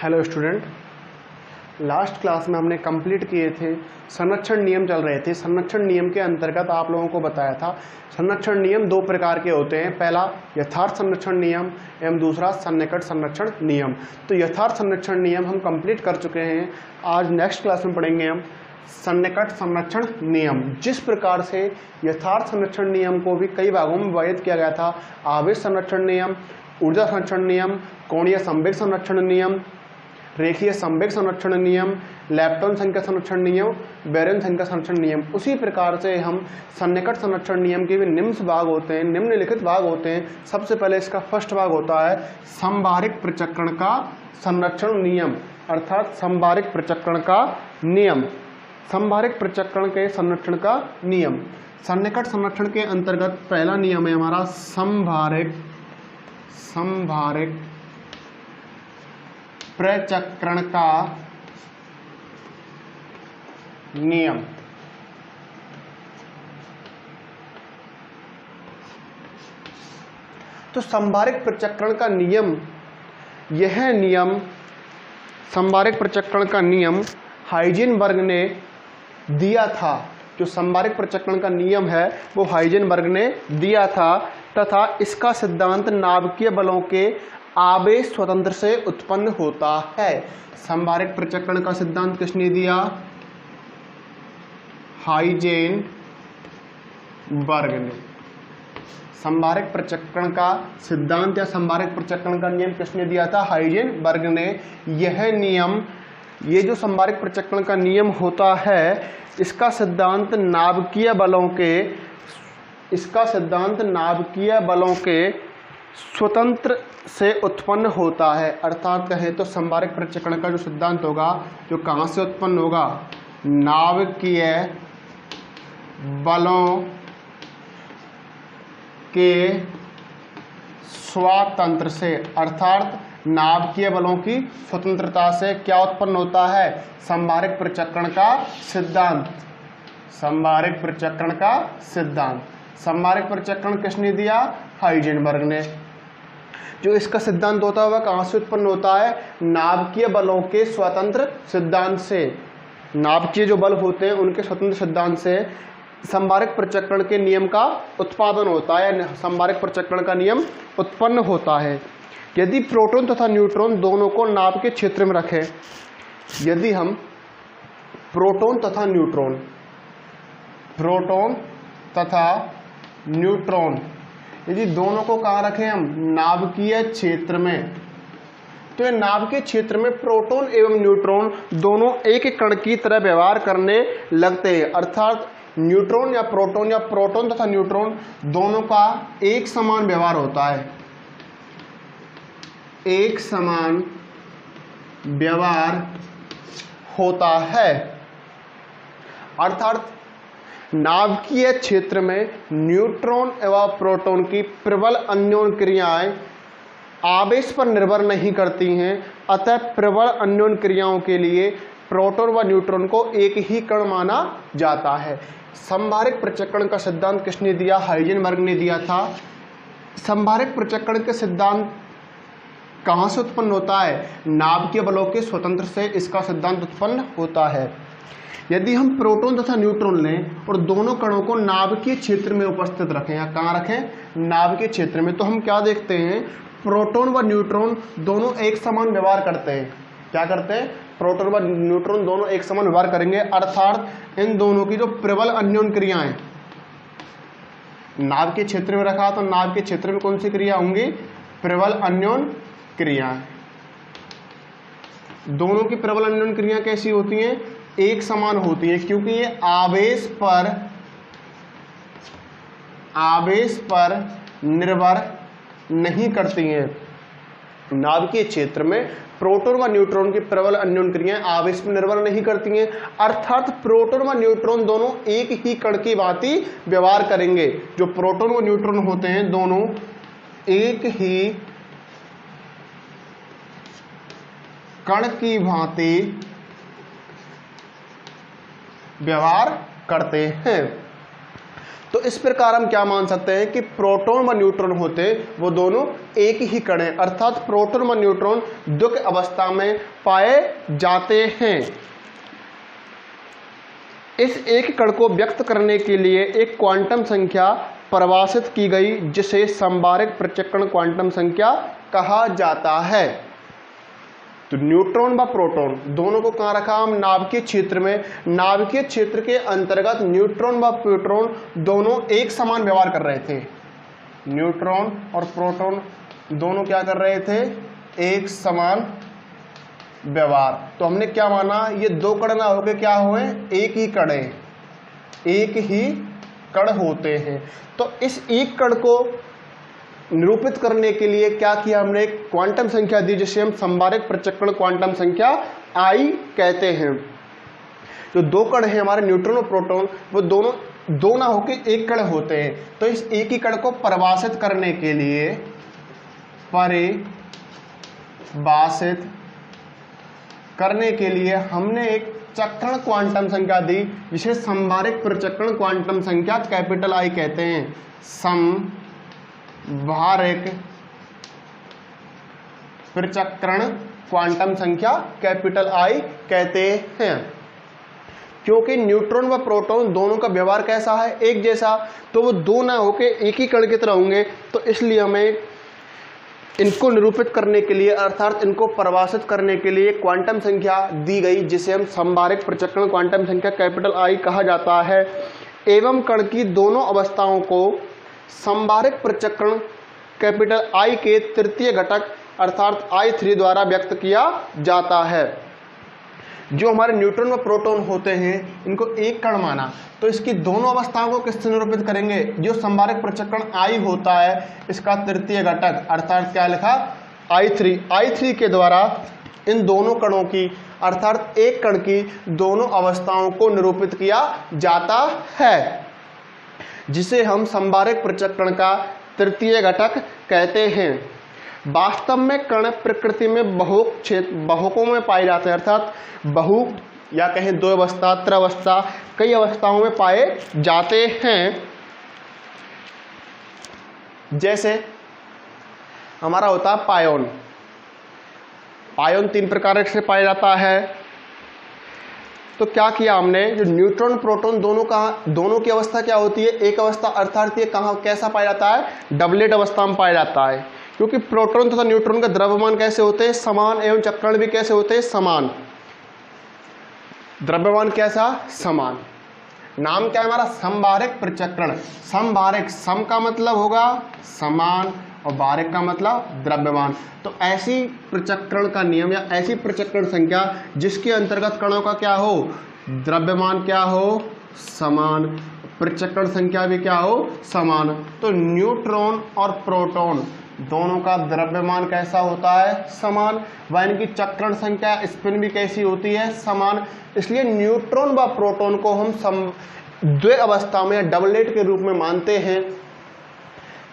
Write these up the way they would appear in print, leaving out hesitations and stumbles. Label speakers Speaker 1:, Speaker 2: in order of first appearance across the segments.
Speaker 1: Hello student, last class में हमने complete किए थे संरक्षण नियम चल रहे थे। संरक्षण नियम के अंतर्गत आप लोगों को बताया था संरक्षण नियम दो प्रकार के होते हैं, पहला यथार्थ संरक्षण नियम एवं दूसरा सन्निकट संरक्षण नियम। तो यथार्थ संरक्षण नियम हम कंप्लीट कर चुके हैं। आज नेक्स्ट क्लास में पढ़ेंगे हम सन्निकट संरक्षण नियम। जिस प्रकार से यथार्थ संरक्षण नियम को भी कई भागों में विभाजित किया गया था, आवेश संरक्षण नियम, ऊर्जा संरक्षण नियम, कोणीय संवेग संरक्षण नियम, रेखीय संवेग संरक्षण नियम, लेप्टॉन संख्या संरक्षण नियम, बैरियन संख्या संरक्षण नियम, उसी प्रकार से हम सन्निकट संरक्षण नियम के भी निम्न भाग होते हैं, निम्नलिखित भाग होते हैं। सबसे पहले इसका फर्स्ट भाग होता है संभारिक प्रचक्रण का संरक्षण नियम, अर्थात संभारिक प्रचक्रण का नियम, संभारिक प्रचक्रण के संरक्षण का नियम। सन्निकट संरक्षण के अंतर्गत पहला नियम है हमारा संभारिक प्रचक्रण का नियम। तो संभारिक प्रचक्रण का नियम, यह नियम संभारिक प्रचक्रण का नियम हाइजेनबर्ग ने दिया था। जो संभारिक प्रचक्रण का नियम है वो हाइजेनबर्ग ने दिया था तथा इसका सिद्धांत नाभिकीय बलों के आवेश स्वतंत्र से उत्पन्न होता है। संभारिक प्रचक्रण का सिद्धांत किसने दिया? हाइजेनबर्ग ने। संभारिक प्रचक्रण का सिद्धांत या संभारिक प्रचक्रण का नियम किसने दिया था? हाइजेनबर्ग ने। यह नियम, ये जो संभारिक प्रचक्रण का नियम होता है, इसका सिद्धांत नाभिकीय बलों के स्वतंत्र से उत्पन्न होता है। अर्थात कहें तो संभारिक प्रचक्रण का जो सिद्धांत होगा, जो कहाँ से उत्पन्न होगा? नाभिकीय बलों के स्वतंत्र से, अर्थात नाभिकीय बलों की स्वतंत्रता से क्या उत्पन्न होता है? संभारिक प्रचक्रण का सिद्धांत। संभारिक प्रचक्रण का सिद्धांत, संभारिक प्रचक्रण किसने दिया? हाइजेनबर्ग ने। जो इसका सिद्धांत होता है वह कहाँ से उत्पन्न होता है? नाभिकीय बलों के स्वतंत्र सिद्धांत से। नाभिकीय जो बल होते हैं उनके स्वतंत्र सिद्धांत से संभारिक प्रचक्रण के नियम का उत्पादन होता है, संभारिक प्रचक्रण का नियम उत्पन्न होता है। यदि प्रोटॉन तथा न्यूट्रॉन दोनों को नाभ के क्षेत्र में रखें, यदि हम प्रोटॉन तथा न्यूट्रॉन यदि दोनों को कहाँ रखें हम? नाभिकीय क्षेत्र में, तो नाभिकीय क्षेत्र में प्रोटॉन एवं न्यूट्रॉन दोनों एक कण की तरह व्यवहार करने लगते हैं। अर्थात न्यूट्रॉन या प्रोटॉन तथा न्यूट्रॉन दोनों का एक समान व्यवहार होता है, एक समान व्यवहार होता है। अर्थात नाभिकीय क्षेत्र में न्यूट्रॉन एवं प्रोटॉन की प्रबल अन्योन क्रियाएं आवेश पर निर्भर नहीं करती हैं, अतः प्रबल अन्योन क्रियाओं के लिए प्रोटॉन व न्यूट्रॉन को एक ही कण माना जाता है। संभारिक प्रचक्रण का सिद्धांत किसने दिया? हाइजेनबर्ग ने दिया था। संभारिक प्रचक्रण के सिद्धांत कहाँ से उत्पन्न होता है? नाभिकीय बलों के स्वतंत्र से इसका सिद्धांत उत्पन्न होता है। यदि हम प्रोटॉन तथा न्यूट्रॉन लें और दोनों कणों को नाभिकीय क्षेत्र में उपस्थित रखें, या कहाँ रखें? नाभिकीय क्षेत्र में, तो हम क्या देखते हैं? प्रोटॉन व न्यूट्रॉन दोनों एक समान व्यवहार करते हैं। क्या करते हैं? प्रोटॉन व न्यूट्रॉन दोनों एक समान व्यवहार करेंगे। अर्थात इन दोनों की जो प्रबल अन्योन क्रियाएं, नाभिकीय क्षेत्र में रखा तो नाभिकीय क्षेत्र में कौन सी क्रिया होंगी? प्रबल अन्योन क्रियाएं। दोनों की प्रबल अन्योन क्रिया कैसी होती हैं? एक समान होती है, क्योंकि ये आवेश पर निर्भर नहीं करती हैं। नाभिकीय क्षेत्र में प्रोटॉन व न्यूट्रॉन की प्रबल अन्योन क्रियाएं आवेश पर निर्भर नहीं करती हैं। अर्थात प्रोटॉन व न्यूट्रॉन दोनों एक ही कण की भांति व्यवहार करेंगे। जो प्रोटॉन व न्यूट्रॉन होते हैं दोनों एक ही कण की भांति व्यवहार करते हैं। तो इस प्रकार हम क्या मान सकते हैं कि प्रोटॉन व न्यूट्रॉन होते वो दोनों एक ही कण हैं, अर्थात प्रोटॉन व न्यूट्रॉन द्विक अवस्था में पाए जाते हैं। इस एक कण को व्यक्त करने के लिए एक क्वांटम संख्या परिभाषित की गई जिसे संभारित पृथक्करण क्वांटम संख्या कहा जाता है। तो न्यूट्रॉन व प्रोटॉन दोनों को कहाँ रखा हम? नाभिकीय क्षेत्र में। नाभिकीय क्षेत्र के अंतर्गत न्यूट्रॉन व प्रोटॉन दोनों एक समान व्यवहार कर रहे थे। न्यूट्रॉन और प्रोटॉन दोनों क्या कर रहे थे? एक समान व्यवहार। तो हमने क्या माना? ये दो कण ना होके क्या हुए? एक ही कण है, एक ही कण होते हैं। तो इस एक कण को निरूपित करने के लिए क्या किया हमने? एक क्वांटम संख्या दी जिसे हम संभारित पृथक्करण क्वांटम संख्या आई कहते हैं। जो दो कण हैं हमारे न्यूट्रॉन और प्रोटॉन, वो दोनों दो ना होके एक कण होते हैं। तो इस एक ही कण को परिभाषित करने के लिए हमने एक चक्रण क्वांटम संख्या दी जिसे संभारित पृथक्करण क्वांटम संख्या कैपिटल आई कहते हैं। संभारित पृथक्करण क्वांटम संख्या कैपिटल आई कहते हैं। क्योंकि न्यूट्रॉन व प्रोटॉन दोनों का व्यवहार कैसा है? एक जैसा। तो वो दो ना होके एक ही कण की तरह होंगे। तो इसलिए हमें इनको निरूपित करने के लिए अर्थात इनको परिभाषित करने के लिए क्वांटम संख्या दी गई जिसे हम संभारित पृथक्करण क्वांटम संख्या कैपिटल आई कहा जाता है। एवं कण की दोनों अवस्थाओं को संभारित पृथक्करण कैपिटल आई के तृतीय घटक अर्थात I3 द्वारा व्यक्त किया जाता है। जो हमारे न्यूट्रॉन व प्रोटॉन होते हैं इनको एक कण माना, तो इसकी दोनों अवस्थाओं को किससे निरूपित करेंगे? जो संभारित पृथक्करण I होता है इसका तृतीय घटक अर्थात क्या लिखा? I3 के द्वारा इन दोनों कणों की अर्थात एक कण की दोनों अवस्थाओं को निरूपित किया जाता है, जिसे हम संभारित पृथक्करण का तृतीय घटक कहते हैं। वास्तव में कण प्रकृति में बहुकों में पाए जाते हैं, अर्थात बहु या कहें दो अवस्था, त्रवस्था, कई अवस्थाओं में पाए जाते हैं। जैसे हमारा होता है पायोन। पायोन तीन प्रकार से पाया जाता है। तो क्या किया हमने? जो न्यूट्रॉन प्रोटॉन दोनों की अवस्था क्या होती है? एक अवस्था, अर्थात ये कहाँ कैसा पाया जाता है? डबलेट अवस्था में पाया जाता है। क्योंकि प्रोटॉन तथा न्यूट्रॉन का द्रव्यमान कैसे होते हैं? समान। एवं चक्रण भी कैसे होते हैं? समान। द्रव्यमान कैसा? समान। नाम क्या है हमारा? संभारित पृथक्करण। संभारित, सम का मतलब होगा समान और बारिक का मतलब द्रव्यमान। तो ऐसी पृथक्करण का नियम या ऐसी पृथक्करण संख्या जिसके अंतर्गत कणों का क्या हो? द्रव्यमान क्या हो? समान। पृथक्करण संख्या भी क्या हो? समान। तो न्यूट्रॉन और प्रोटॉन दोनों का द्रव्यमान कैसा होता है? समान। व इनकी चक्रण संख्या स्पिन भी कैसी होती है? समान। इसलिए न्यूट्रॉन व प्रोटॉन को हम द्वै अवस्था में डबलेट के रूप में मानते हैं।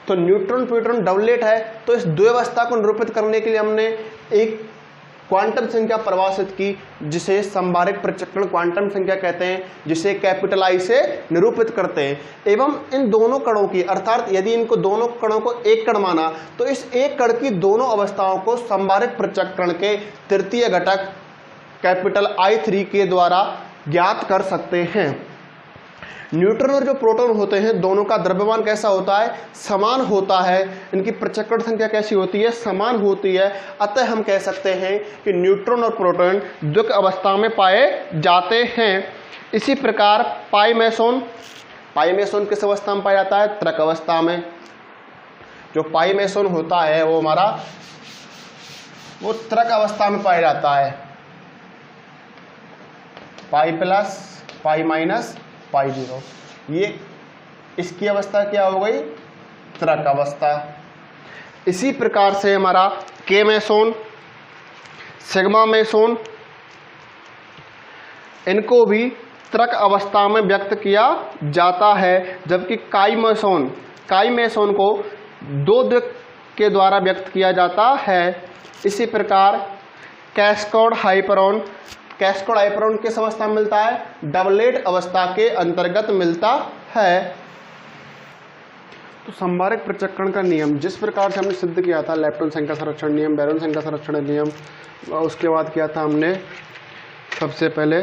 Speaker 1: तो न्यूट्रॉन प्रोटॉन डबलेट है। तो इस द्वैवस्था को निरूपित करने के लिए हमने एक क्वांटम संख्या परिभाषित की जिसे संभारित पृथक्करण क्वांटम संख्या कहते हैं, जिसे कैपिटल आई से निरूपित करते हैं। एवं इन दोनों कणों की अर्थात यदि इनको दोनों कणों को एक कण माना तो इस एक कण की दोनों अवस्थाओं को संभारित पृथक्करण के तृतीय घटक कैपिटल I3 के द्वारा ज्ञात कर सकते हैं। न्यूट्रॉन और जो प्रोटॉन होते हैं दोनों का द्रव्यमान कैसा होता है? समान होता है। इनकी पृथक्करण संख्या कैसी होती है? समान होती है। अतः हम कह सकते हैं कि न्यूट्रॉन और प्रोटॉन द्विक अवस्था में पाए जाते हैं। इसी प्रकार पाई किस अवस्था में पाया जाता है? त्रक अवस्था में। जो पाई मेसोन होता है वो हमारा वो त्रक अवस्था में पाया जाता है। Pi plus, pi minus, pi zero, ये इसकी अवस्था क्या हो गई? त्रक अवस्था। इसी प्रकार से हमारा के मेसोन, सिग्मा मेसोन, इनको भी त्रक अवस्था में व्यक्त किया जाता है। जबकि काई मेसोन को दो द्विक के द्वारा व्यक्त किया जाता है। इसी प्रकार कैस्कोड हाइपरॉन किस अवस्था में मिलता है? डबलेट अवस्था के अंतर्गत मिलता है। तो संभारक पृथक्करण का नियम जिस प्रकार से हमने सिद्ध किया था, लेप्टन संख्या संरक्षण नियम, बैरोन संख्या संरक्षण नियम, उसके बाद किया था हमने सबसे पहले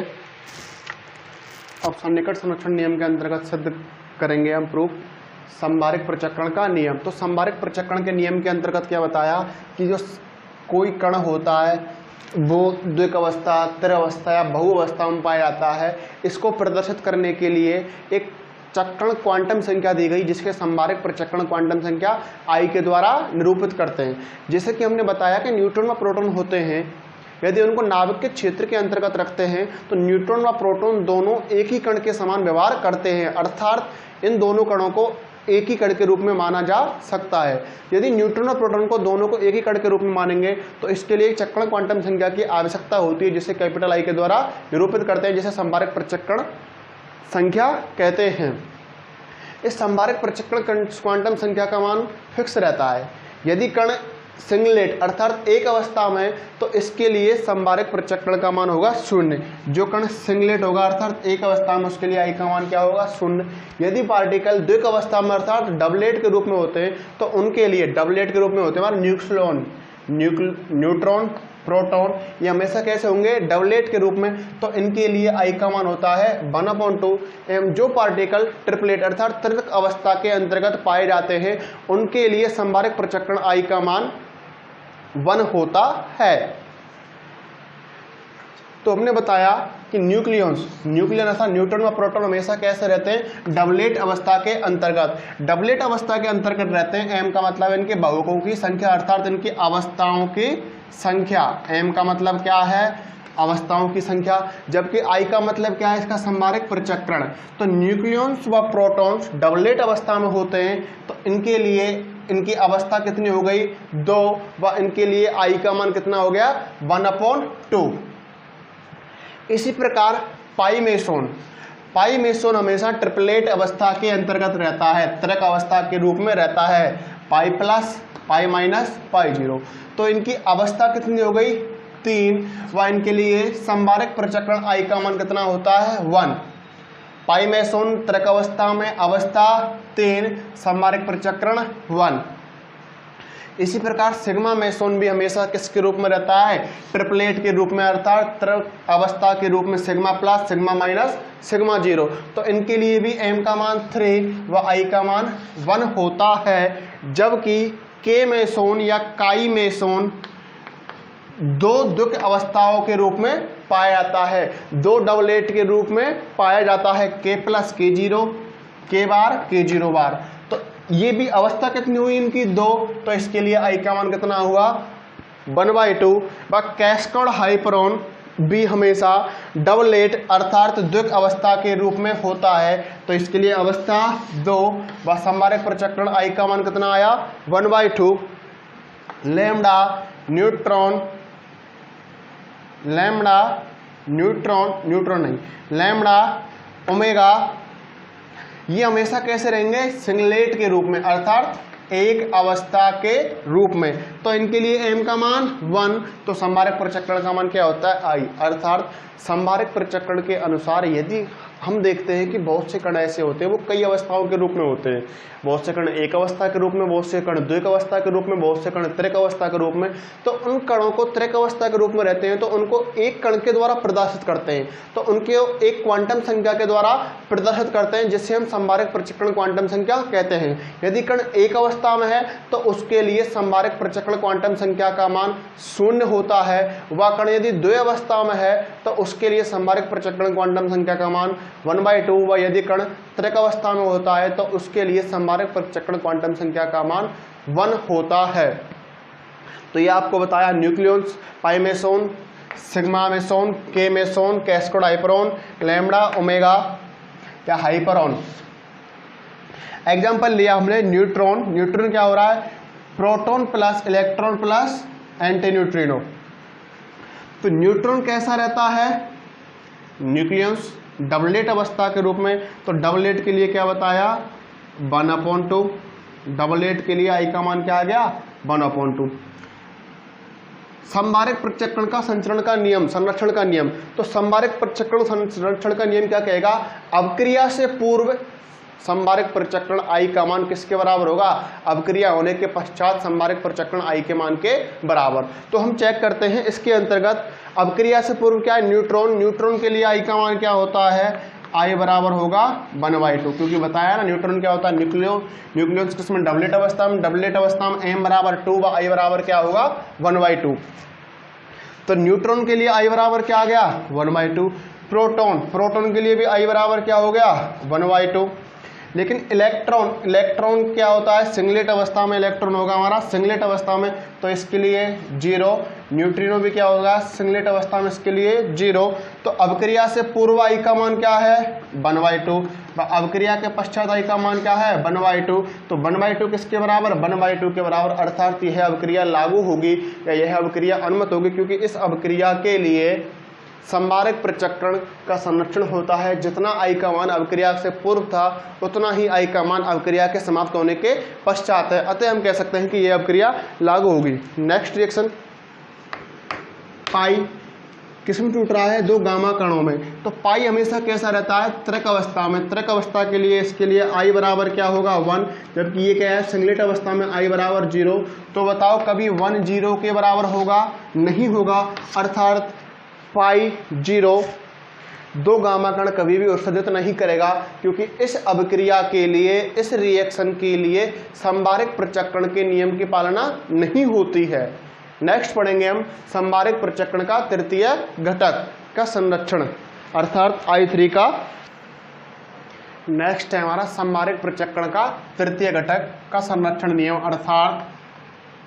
Speaker 1: अब सन्निकट संरक्षण नियम के अंतर्गत सिद्ध करेंगे हम प्रूफ संभारक पृथक्करण का नियम। तो संभारक पृथक्करण के नियम के अंतर्गत क्या बताया कि जो कोई कण होता है वो द्विक अवस्था, त्रिअवस्था या बहुअवस्था में पाया जाता है, इसको प्रदर्शित करने के लिए एक चक्रण क्वांटम संख्या दी गई जिसके संभारक पृथक्करण क्वांटम संख्या I के द्वारा निरूपित करते हैं। जैसे कि हमने बताया कि न्यूट्रॉन व प्रोटॉन होते हैं, यदि उनको नाभिक के क्षेत्र के अंतर्गत रखते हैं तो न्यूट्रॉन व प्रोटॉन दोनों एक ही कण के समान व्यवहार करते हैं, अर्थात इन दोनों कणों को एक ही कण के रूप में माना जा सकता है। यदि न्यूट्रॉन और प्रोटॉन को दोनों को एक ही कण के रूप में मानेंगे तो इसके लिए एक चक्रण क्वांटम संख्या की आवश्यकता होती है जिसे कैपिटल I के द्वारा निरूपित करते हैं, जिसे संभारक पृथक्करण संख्या कहते हैं। इस संभारक पृथक्करण क्वांटम संख्या का मान फिक्स रहता है। यदि कण सिंगलेट अर्थात एक अवस्था में तो इसके लिए संभारक पृथक्करण का मान होगा 0। जो कण सिंगलेट होगा अर्थात एक अवस्था में उसके लिए I का मान क्या होगा 0। यदि पार्टिकल द्विक अवस्था में अर्थात डबलेट के रूप में होते हैं तो उनके लिए डबलेट के रूप में होते हैं न्यूक्लियन, न्यूट्रॉन, प्रोटॉन, ये हमेशा कैसे होंगे डबलेट के रूप में, तो इनके लिए I का मान होता है 1/2। एवं जो पार्टिकल ट्रिपलेट अर्थात त्रिक अवस्था के अंतर्गत पाए जाते हैं उनके लिए संभारक पृथक्करण I का मान 1 होता है। तो हमने बताया कि न्यूक्लियन अर्थात न्यूट्रॉन व प्रोटॉन हमेशा कैसे रहते हैं डबलेट अवस्था के अंतर्गत, डबलेट अवस्था के अंतर्गत रहते हैं। m का मतलब इनके बहुकों की संख्या अर्थात इनकी अवस्थाओं की संख्या, m का मतलब क्या है अवस्थाओं की संख्या, जबकि I का मतलब क्या है इसका संभारक पृथक्करण। तो न्यूक्लियॉन्स व प्रोटॉन्स डबलेट अवस्था में होते हैं तो इनके लिए इनकी अवस्था कितनी हो गई 2 व इनके लिए I का मान कितना हो गया 1/2। इसी प्रकार पाई मेसोन हमेशा ट्रिपलेट अवस्था के अंतर्गत रहता है, त्रिक अवस्था के रूप में रहता है, पाई प्लस, पाई माइनस, पाई 0। तो इनकी अवस्था कितनी हो गई 3 व इनके लिए संभारक पृथक्करण I का मान कितना होता है 1। पाई मेसोन त्रिक अवस्था में अवस्था 3, संभारक पृथक्करण 1। इसी प्रकार सिग्मा मेसोन भी हमेशा किसके रूप में रहता है ट्रिपलेट के रूप में अर्थात त्रिक अवस्था के रूप में sigma plus, sigma minus, sigma 0। तो इनके लिए भी m का मान 3 व I का मान 1 होता है, जबकि के मेसोन या काई मेसोन दो द्विक अवस्थाओं के रूप में पाया जाता है, दो डबलेट के रूप में पाया जाता है, k प्लस K0, K बार K0 बार। तो ये भी अवस्था कितनी हुई इनकी 2, तो इसके लिए I का मान कितना हुआ 1/2। व कैस्कॉड हाइपरॉन भी हमेशा डबलेट अर्थात द्विक अवस्था के रूप में होता है, तो इसके लिए अवस्था 2 व संभारक पृथक्करण I का मान कितना आया 1/2। लैम्डा न्यूट्रॉन लैम्डा ओमेगा ये हमेशा कैसे रहेंगे सिंगलेट के रूप में अर्थात एक अवस्था के रूप में। तो इनके लिए m का मान 1, तो संभारक पृथक्करण का मान क्या होता है I। अर्थात संभारक पृथक्करण के अनुसार यदि हम देखते हैं कि बहुत से कण ऐसे होते हैं वो कई अवस्थाओं के रूप में होते हैं, बहुत से कण एक अवस्था के रूप में, बहुत से कण द्विक अवस्था के रूप में, बहुत से कण त्रिक अवस्था के रूप में। तो उन कणों को त्रिक अवस्था के रूप में रहते हैं तो उनको एक कण के द्वारा प्रदर्शित करते हैं, तो उनके एक क्वांटम संख्या के द्वारा प्रदर्शित करते हैं जिससे हम संभारक पृथक्करण क्वांटम संख्या कहते हैं। यदि कण एक अवस्था में है तो उसके लिए संभारक पृथक्करण क्वांटम संख्या का मान 0 होता है, वह कण यदि द्वि अवस्था में है तो उसके लिए संभारक पृथक्करण क्वांटम संख्या का मान 1/2 व यदि कण त्रिक अवस्था में होता है तो उसके लिए संभारक पृथक्करण क्वांटम संख्या का मान 1 होता है। तो ये आपको बताया न्यूक्लियॉन्स, पाई मेसोन, सिग्मा मेसोन, के मेसोन, कैस्कॉड हाइपरॉन, लैम्डा ओमेगा या हाइपरॉन। एग्जाम्पल लिया हमने न्यूट्रॉन क्या हो रहा है proton plus electron plus anti neutrino. तो न्यूट्रॉन कैसा रहता है न्यूक्लियस डबलेट अवस्था के रूप में, तो डबलेट के लिए क्या बताया 1/2, डबलेट के लिए I का मान क्या आ गया 1/2। संभारक पृथक्करण का संचरण का नियम, संरक्षण का नियम। तो संभारक पृथक्करण संरक्षण का नियम क्या कहेगा, अवक्रिया से पूर्व संभारक प्रचक्रण I का मान किसके बराबर होगा? अवक्रिया होने के पश्चात संभारक प्रचक्रण I के मान के बराबर। तो हम चेक करते हैं इसके अंतर्गत अवक्रिया से पूर्व क्या है? न्यूट्रॉन। न्यूट्रॉन के लिए I का मान क्या होता है? I बराबर होगा 1/2, क्योंकि बताया ना न्यूट्रॉन क्या होता है? न्यूक्लियस किसमें? डबलेट अवस्था में। डबलेट अवस्था में m बराबर 2 व I बराबर क्या होगा? 1/2। तो न्यूट्रॉन के लिए I बराबर क्या आ गया? 1/2। प्रोटॉन के लिए भी I बराबर क्या हो गया? 1/2। लेकिन इलेक्ट्रॉन क्या होता है? सिंगलेट अवस्था में इलेक्ट्रॉन होगा हमारा, सिंगलेट अवस्था में, तो इसके लिए 0। न्यूट्रिनो भी क्या होगा? सिंगलेट अवस्था में, इसके लिए 0। तो अवक्रिया से पूर्व I का मान क्या है? 1/2। अवक्रिया के पश्चात I का मान क्या है? 1/2। तो 1/2 किसके बराबर? 1/2 के बराबर, अर्थात यह अवक्रिया लागू होगी या यह अवक्रिया अनुमत होगी, क्योंकि इस अवक्रिया के लिए संभारक प्रचक्रण का संरक्षण होता है। जितना I का मान अवक्रिया से पूर्व था उतना ही I का मान अवक्रिया के समाप्त होने के पश्चात है। अतः हम कह सकते हैं कि यह अवक्रिया लागू होगी। नेक्स्ट रिएक्शन, पाई किस में टूट रहा है? 2 गामा कणों में। तो पाई हमेशा कैसा रहता है? त्रिक अवस्था में। त्रिक अवस्था के लिए इसके लिए I बराबर क्या होगा? 1, जबकि ये क्या है? सिंगलेट अवस्था में I बराबर 0। तो बताओ कभी 1 0 के बराबर होगा? नहीं होगा, अर्थात पाई 0 2 गामा कण कभी भी उत्सर्जित नहीं करेगा, क्योंकि इस अभिक्रिया के लिए, इस रिएक्शन के लिए संभारक प्रचक्रण के नियम की पालना नहीं होती है। नेक्स्ट पढ़ेंगे हम संभारक प्रचक्रण का तृतीय घटक का संरक्षण, अर्थात I3 का। नेक्स्ट है हमारा संभारक प्रचक्रण का तृतीय घटक का संरक्षण नियम, अर्थात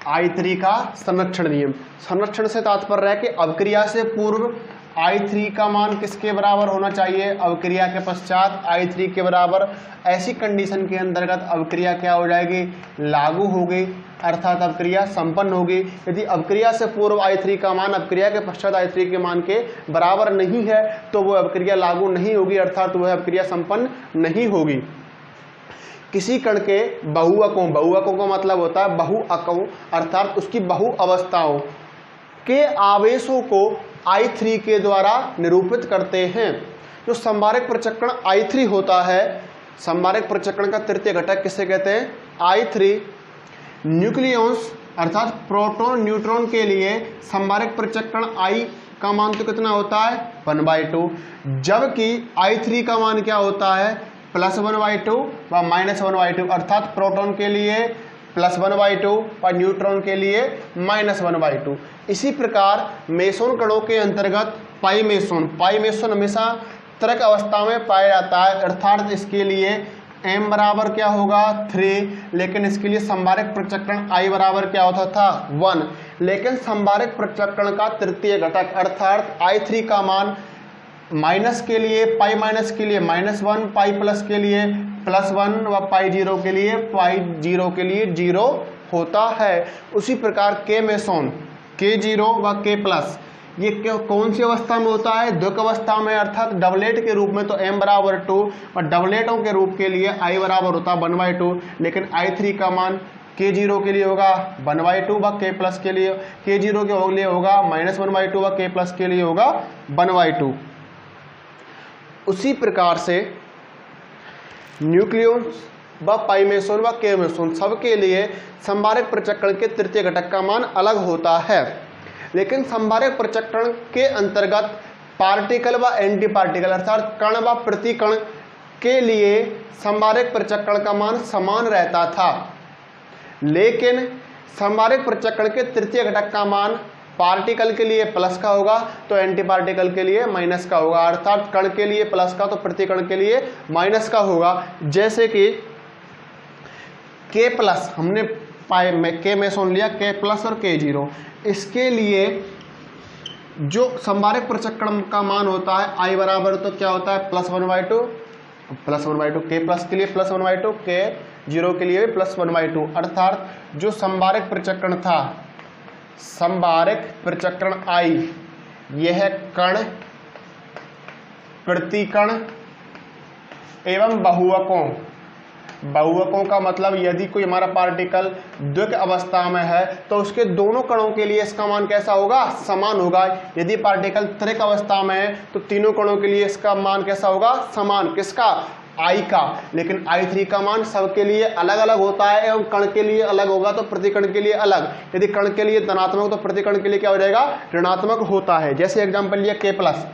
Speaker 1: I3 का संरक्षण नियम। संरक्षण से तात्पर्य है कि अवक्रिया से पूर्व I3 का मान किसके बराबर होना चाहिए? अवक्रिया के पश्चात I3 के बराबर। ऐसी कंडीशन के अंतर्गत अवक्रिया क्या हो जाएगी? लागू होगी, अर्थात अवक्रिया संपन्न होगी। यदि अवक्रिया से पूर्व I3 का मान अवक्रिया के पश्चात I3 के मान के बराबर नहीं है तो वह अवक्रिया लागू नहीं होगी, अर्थात वह अवक्रिया संपन्न नहीं होगी। किसी कण के बहुअकों का मतलब होता है बहुअकों, अर्थात उसकी बहु अवस्थाओं के आवेशों को I3 के द्वारा निरूपित करते हैं। जो संभारक प्रचक्रण I3 होता है, संभारक प्रचक्रण का तृतीय घटक किसे कहते हैं? I3। न्यूक्लियॉन्स अर्थात प्रोटॉन न्यूट्रॉन के लिए संभारक प्रचक्रण I का मान तो कितना होता है? 1/2, जबकि I3 का मान क्या होता है? +1/2 व -1/2, अर्थात प्रोटॉन के लिए +1/2 और न्यूट्रॉन के लिए -1/2। इसी प्रकार मेसोन कणों के अंतर्गत पाई मेसोन हमेशा त्रिक अवस्था में पाया जाता है, अर्थात इसके लिए m बराबर क्या होगा? 3, लेकिन इसके लिए संभारक प्रचक्रण I बराबर क्या होता था? 1। लेकिन संभारक प्रचक्रण का तृतीय घटक अर्थात I3 का मान माइनस के लिए पाई माइनस के लिए -1, पाई प्लस के लिए +1 व पाई 0 के लिए 0 होता है। उसी प्रकार K मेसोन K0 व K प्लस ये कौन सी अवस्था में होता है? द्विक अवस्था में, अर्थात डबलेट के रूप में तो m बराबर 2 और डबलेटों के रूप के लिए I बराबर होता है 1/2, लेकिन I3 का मान K0 के लिए होगा 1/2 व K प्लस के लिए K0 के लिए होगा -1/2 व K प्लस के लिए होगा 1/2। उसी प्रकार से न्यूक्लियॉन्स व पाई मेसोन व के मेसोन सबके लिए संभारक प्रचक्रण के तृतीय घटक का मान अलग होता है, लेकिन संभारक प्रचक्रण के अंतर्गत पार्टिकल व एंटी पार्टिकल अर्थात कण व प्रतिकण के लिए संभारक प्रचक्रण का मान समान रहता था, लेकिन संभारक प्रचक्रण के तृतीय घटक का मान पार्टिकल के लिए प्लस का होगा तो एंटी पार्टिकल के लिए माइनस का होगा, अर्थात कण के लिए प्लस का तो प्रतिकण के लिए माइनस का होगा। जैसे कि K प्लस हमने K मेसोन लिया, K प्लस और K0, इसके लिए जो संभारक प्रचक्रण का मान होता है I बराबर तो क्या होता है? +1/2 K प्लस के लिए +1/2, K0 के लिए +1/2, अर्थात जो संभारक प्रचक्रण था, संभारक प्रचक्रण I, यह कण, प्रतिकण एवं बहुअकों का मतलब यदि कोई हमारा पार्टिकल द्विक अवस्था में है तो उसके दोनों कणों के लिए इसका मान कैसा होगा? समान होगा। यदि पार्टिकल त्रिक अवस्था में है तो तीनों कणों के लिए इसका मान कैसा होगा? समान। किसका? I का, लेकिन I3 का मान सबके लिए अलग अलग होता है एवं कण के लिए अलग होगा तो प्रति कण के लिए अलग। यदि कण के लिए धनात्मक तो प्रति कण के लिए क्या हो जाएगा, ऋणात्मक होता है। जैसे एग्जांपल लिया K प्लस,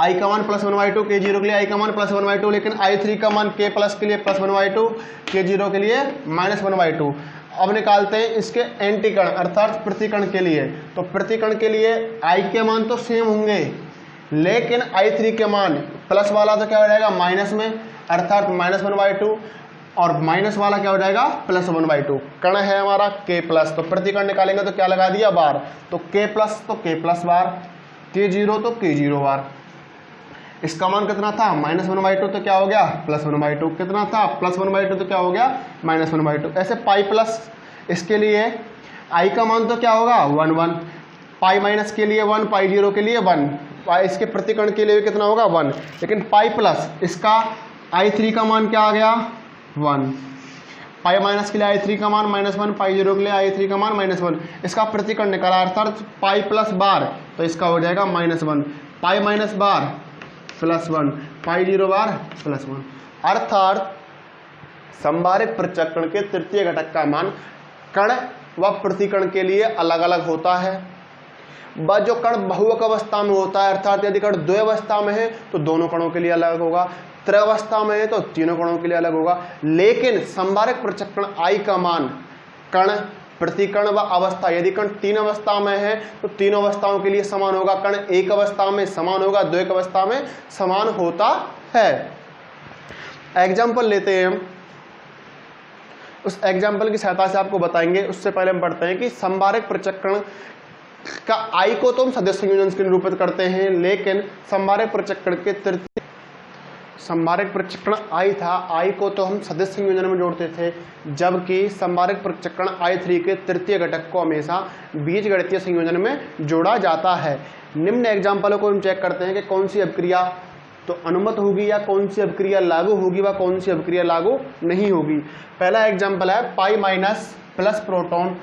Speaker 1: I का मान +1/2, K0 के लिए I का मान +1/2, लेकिन I3 का मान K प्लस के लिए +1/2, K0 के लिए -1/2। अब निकालते हैं इसके एंटी कण अर्थात प्रतिकण के लिए। तो प्रतिकण के लिए I के मान तो सेम होंगे, लेकिन I3 के मान प्लस वाला तो क्या हो जाएगा माइनस में अर्थात -1/2, और माइनस वाला क्या हो जाएगा +1/2। कण है हमारा K प्लस, तो प्रतिकण निकालेंगे तो क्या लगा दिया बार, तो K प्लस तो K प्लस बार, K0 तो K0 बार। इसका मान कितना था -1/2, तो क्या हो गया +1/2, कितना था +1/2 तो क्या हो गया -1/2। ऐसे पाई प्लस, इसके लिए I का मान तो क्या होगा 1 1, पाई माइनस के लिए 1, पाई 0 के लिए 1, इसके प्रतिकण के लिए कितना होगा 1, लेकिन पाई प्लस इसका I3 का मान क्या आ गया 1, पाई माइनस के लिए I3 का मान -1, पाई 0 के लिए I3 का मान -1। इसका प्रतिकण निकाला अर्थात पाई प्लस बार, तो इसका हो जाएगा -1, पाई माइनस बार +1, पाई 0 बार +1। अर्थात संभारित पृथक्कण के तृतीय घटक का मान कण व प्रतिकण के लिए अलग अलग होता है। वह जो कण बहुक अवस्था में होता है अर्थात यदि कण द्वैवस्था में है तो दोनों कणों के लिए अलग होगा, त्रयावस्था में है तो तीनों कणों के लिए अलग होगा। लेकिन संभारक पृथक्कण I का मान कण प्रतिकण व अवस्था, यदि कण 3 अवस्था में है तो तीनों अवस्थाओं के लिए समान होगा, कण एक अवस्था में समान होगा, द्वैक अवस्था में समान होता है। एग्जाम्पल लेते हैं हम, उस एग्जाम्पल की सहायता से आपको बताएंगे। उससे पहले हम पढ़ते हैं कि संभारक पृथक्कण का I को तो हम सदिश संयोजन से निरूपित करते हैं, लेकिन संभारक पृथक्कण के तृतीय संभारक पृथक्कण I था, I को तो हम सदिश संयोजन में जोड़ते थे, जबकि संभारक पृथक्कण I3 के तृतीय घटक को हमेशा बीजगणितीय संयोजन में जोड़ा जाता है। निम्न एग्जाम्पलों को हम चेक करते हैं कि कौन सी अभिक्रिया तो अनुमत होगी या कौन सी अभिक्रिया लागू होगी व कौन सी अभिक्रिया लागू नहीं होगी। पहला एग्जाम्पल है पाई माइनस प्लस प्रोटॉन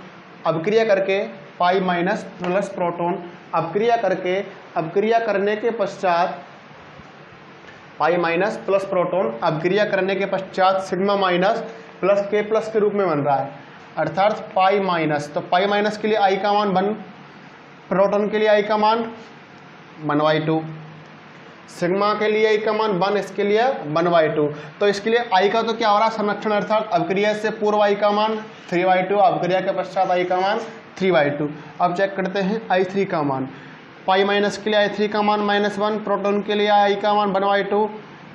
Speaker 1: अभिक्रिया करके, पाई माइनस प्लस प्रोटॉन अभिक्रिया करने के पश्चात, पाई माइनस प्लस प्रोटॉन अभिक्रिया करने के पश्चात सिग्मा माइनस प्लस के प्लस के रूप में बन रहा है अर्थात पाई माइनस। तो पाई माइनस के लिए I का मान 1, प्रोटॉन के लिए I का मान 1/2, सिग्मा के लिए I का मान 1, इसके लिए 1/2। तो इसके लिए I का तो क्या हो रहा है संरक्षण अर्थात अभिक्रिया से पूर्व I का मान 3/2, अभिक्रिया के पश्चात I का मान 3/2। अब चेक करते हैं I3 का मान, पाई माइनस के लिए I3 का मान -1, प्रोटॉन के लिए I का मान 1/2,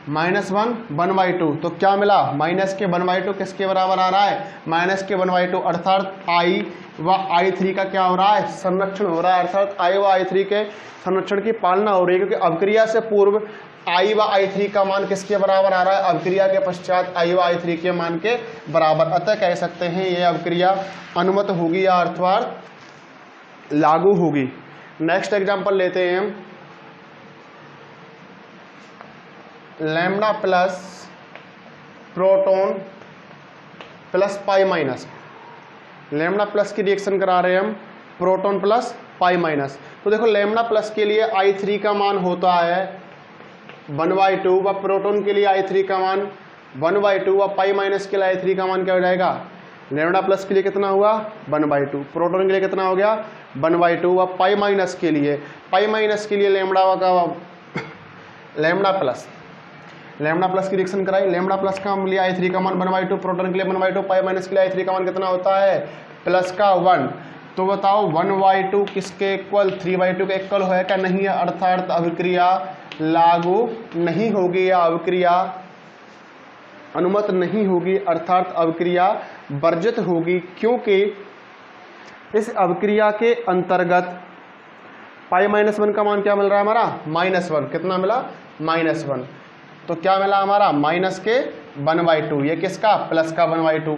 Speaker 1: -1 1/2। तो क्या मिला माइनस के 1/2 किसके बराबर आ रहा है माइनस के 1/2, अर्थात I व I3 का क्या हो रहा है संरक्षण हो रहा है, अर्थात I व I3 के संरक्षण की पालना हो रही है, क्योंकि अभिक्रिया से पूर्व I व I3 का मान किसके बराबर आ रहा है, अभिक्रिया के पश्चात I व I3 के मान के बराबर। अतः कह सकते हैं यह अभिक्रिया अनुमत होगी या अर्थात लागू होगी। नेक्स्ट एग्जांपल लेते हैं हम, lambda plus proton plus pi minus, lambda plus की रिएक्शन करा रहे हैं हम प्रोटॉन प्लस पाई माइनस। तो देखो लैम्डा प्लस के लिए I3 का मान होता है 1/2 व प्रोटॉन के लिए I3 का मान 1/2 व पाई माइनस के लिए I3 का मान क्या हो जाएगा, लैम्डा प्लस के लिए कितना हुआ 1/2, प्रोटॉन के लिए कितना हो गया 1/2 व पाई माइनस के लिए लैम्डा प्लस की रिएक्शन कराई, लैम्डा प्लस का लिया I3 का मान 1/2, प्रोटॉन के लिए 1/2, पाई माइनस के लिए I3 का मान कितना होता है प्लस का 1। तो बताओ 1/2 किसके इक्वल 3/2 के इक्वल है क्या नहीं है, अर्थात अभिक्रिया लागू नहीं होगी या अभिक्रिया अनुमत नहीं होगी, अर्थात अभिक्रिया वर्जित होगी, क्योंकि इस अभिक्रिया के अंतर्गत पाई -1 का मान क्या मिल रहा है हमारा -1, कितना मिला -1। तो क्या मिला हमारा माइनस के 1/2, ये किसका प्लस का 1/2,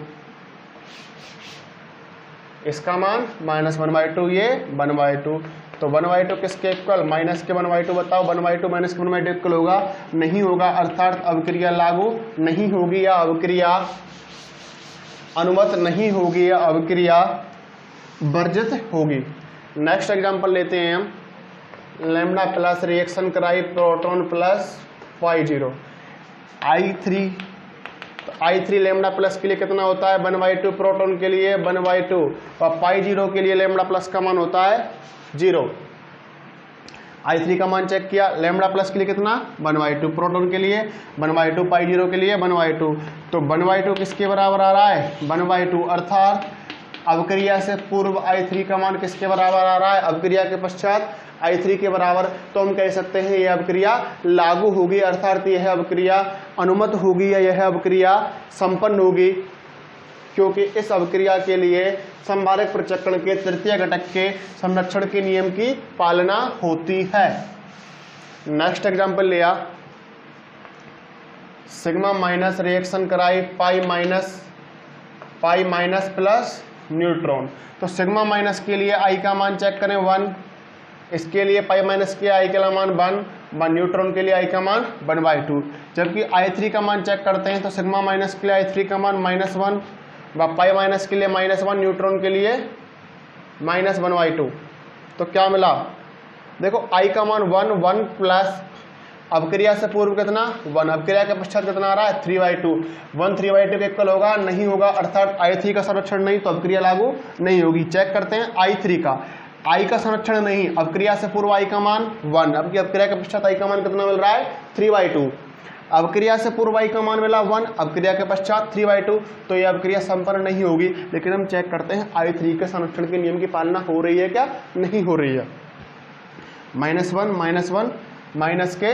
Speaker 1: इसका मान -1/2, ये 1/2। तो 1/2 किसके इक्वल माइनस के 1/2, बताओ 1/2 माइनस के 1/2 इक्वल होगा नहीं होगा, अर्थात अभिक्रिया लागू नहीं होगी या अभिक्रिया अनुमत नहीं होगी या अभिक्रिया वर्जित होगी। नेक्स्ट एग्जांपल लेते हैं हम, लैम्डा प्लस रिएक्शन कराई प्रोटॉन प्लस पाई 0, I3, तो I3 लैम्डा प्लस के लिए कितना होता है 1/2 प्रोटॉन के लिए 1/2 और पाई 0 के लिए लैम्डा प्लस का मान होता है 0। I3 का मान चेक किया, लैम्डा प्लस के लिए कितना 1/2 प्रोटॉन के लिए 1/2 पाई 0 के लिए 1/2, तो 1/2 किसके बराबर आ रहा है 1/2, अर्थात अवक्रिया से पूर्व I3 का मान किसके बराबर आ रहा है अवक्रिया के पश्चात I3 के बराबर। तो हम कह सकते हैं यह अवक्रिया लागू होगी, अर्थात यह अवक्रिया अनुमत होगी या यह अवक्रिया संपन्न होगी, क्योंकि इस अवक्रिया के लिए संभारक प्रचक्रण के तृतीय घटक के संरक्षण के नियम की पालना होती है। नेक्स्ट एग्जांपल लिया, सिग्मा माइनस रिएक्शन कराई पाई माइनस प्लस न्यूट्रॉन। तो सिग्मा माइनस के लिए आई का मान चेक करें 1, इसके लिए पाई माइनस के आई का मान 1, न्यूट्रॉन के लिए आई का मान 1/2। जबकि I3 का मान चेक करते हैं तो सिग्मा माइनस के लिए I3 का मान -1 व पाई माइनस के लिए -1, न्यूट्रॉन के लिए -1/2। तो क्या मिला, देखो आई का मान 1 प्लस अवक्रिया से पूर्व कितना 1, अवक्रिया के पश्चात कितना आ रहा है 3/2, 1 3/2 के इक्वल होगा नहीं होगा, अर्थात I3 का संरक्षण नहीं, तो अवक्रिया लागू नहीं होगी। चेक करते हैं I3 का, आई का संरक्षण नहीं, अवक्रिया से पूर्व आई का मान 1, अब अवक्रिया के पश्चात आई का मान कितना मिल रहा है 3/2, अवक्रिया से पूर्व आई का मान मिला 1, अवक्रिया के पश्चात 3/2, तो यह अवक्रिया संपन्न नहीं होगी। लेकिन हम चेक करते हैं I3 के संरक्षण के नियम की पालना हो रही है क्या, नहीं हो रही है। -1 माइनस के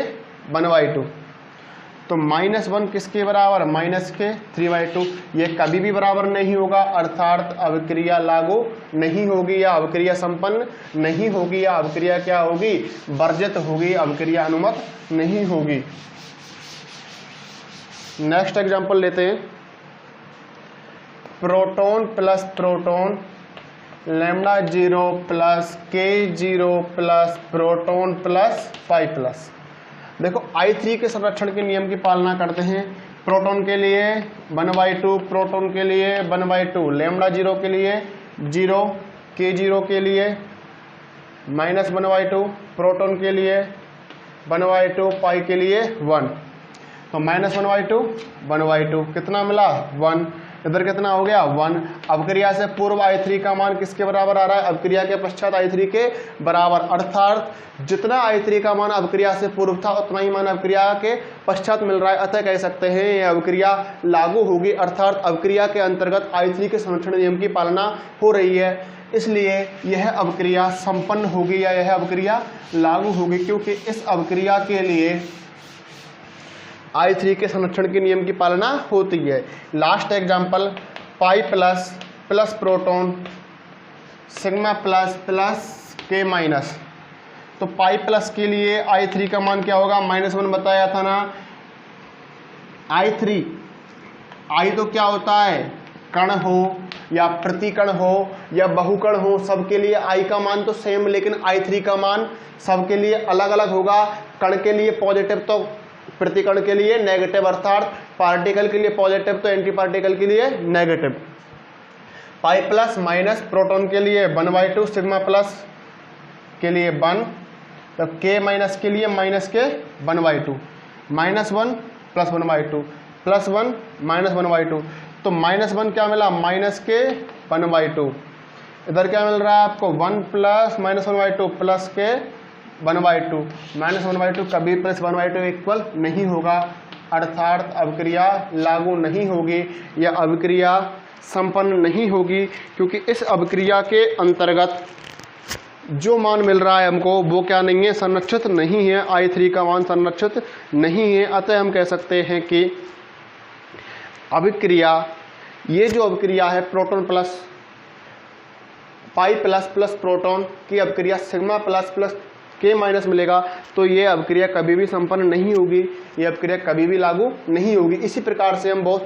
Speaker 1: 1/2, तो -1 किसके बराबर माइनस के 3/2, ये कभी भी बराबर नहीं होगा, अर्थात अवक्रिया लागू नहीं होगी या अवक्रिया संपन्न नहीं होगी या अवक्रिया क्या होगी वर्जित होगी, अवक्रिया अनुमत नहीं होगी। नेक्स्ट एग्जांपल लेते हैं, proton plus proton lambda 0 plus K0 plus proton plus pi plus. देखो I3 के संरक्षण के नियम की पालना करते हैं, प्रोटॉन के लिए 1/2, प्रोटॉन के लिए 1/2, लैम्डा 0 के लिए 0, K0 के लिए -1/2, प्रोटॉन के लिए 1/2, पाई के लिए 1, तो -1/2 कितना मिला 1, इधर कितना हो गया 1। अवक्रिया से पूर्व I3 का मान किसके बराबर आ रहा है, अवक्रिया के पश्चात I3 के बराबर, अर्थात जितना I3 का मान अवक्रिया से पूर्व था उतना ही मान अवक्रिया के पश्चात मिल रहा है, अतः कह सकते हैं यह अवक्रिया लागू होगी, अर्थात अवक्रिया के अंतर्गत I3 के संरक्षण नियम की पालना हो रही है, इसलिए यह अवक्रिया संपन्न होगी या यह अवक्रिया लागू होगी, क्योंकि इस अवक्रिया के लिए I3 के संरक्षण के नियम की पालना होती है। Last example, pi plus plus proton sigma plus plus K minus. तो पाई प्लस के लिए I3 का मान क्या होगा -1 बताया था ना। I3 I तो क्या होता है कण हो या प्रतिकण हो या बहुकण हो, सबके लिए I का मान तो सेम, लेकिन I3 का मान सबके लिए अलग अलग होगा। कण के लिए पॉजिटिव तो प्रतिकण के लिए नेगेटिव, अर्थात पार्टिकल के लिए पॉजिटिव तो एंटी पार्टिकल के लिए negative. Pi plus minus proton के लिए 1/2, सिग्मा प्लस के लिए 1, तो K माइनस के लिए माइनस के 1/2, -1 प्लस 1/2 प्लस 1 -1/2, तो -1 क्या मिला माइनस के 1/2, इधर क्या मिल रहा है आपको 1 प्लस -1/2 प्लस के 1/2, -1/2 कभी प्लस 1/2 इक्वल नहीं होगा, अर्थात अवक्रिया लागू नहीं होगी या अवक्रिया संपन्न नहीं होगी, क्योंकि इस अवक्रिया के अंतर्गत जो मान मिल रहा है हमको वो क्या नहीं है संरक्षित नहीं है, I3 का मान संरक्षित नहीं है। अतः हम कह सकते हैं कि अभिक्रिया, ये जो अभिक्रिया है proton plus pi plus plus proton की अभिक्रिया sigma plus plus K minus मिलेगा, तो ये अभिक्रिया कभी भी संपन्न नहीं होगी, ये अभिक्रिया कभी भी लागू नहीं होगी। इसी प्रकार से हम बहुत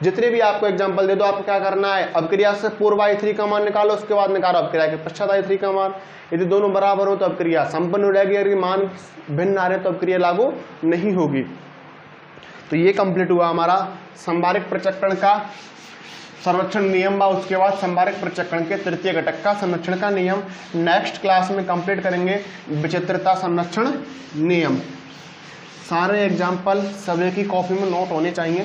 Speaker 1: जितने भी आपको एग्जांपल दे दो, आपको क्या करना है अभिक्रिया से पूर्व I3 का मान निकालो, उसके बाद निकालो अभिक्रिया के पश्चात I3 का मान। यदि दोनों बराबर हो तो अभिक्रिया संपन्न हो जाएगी, यदि मान भिन्न आ रहे तो अभिक्रिया लागू नहीं होगी। तो ये कंप्लीट हुआ हमारा संभारक प्रचक्रण का संरक्षण नियम व उसके बाद संभारक प्रचक्रण के तृतीय घटक का संरक्षण का नियम। नेक्स्ट क्लास में कंप्लीट करेंगे विचित्रता संरक्षण नियम। सारे एग्जाम्पल सभी की कॉपी में नोट होने चाहिए।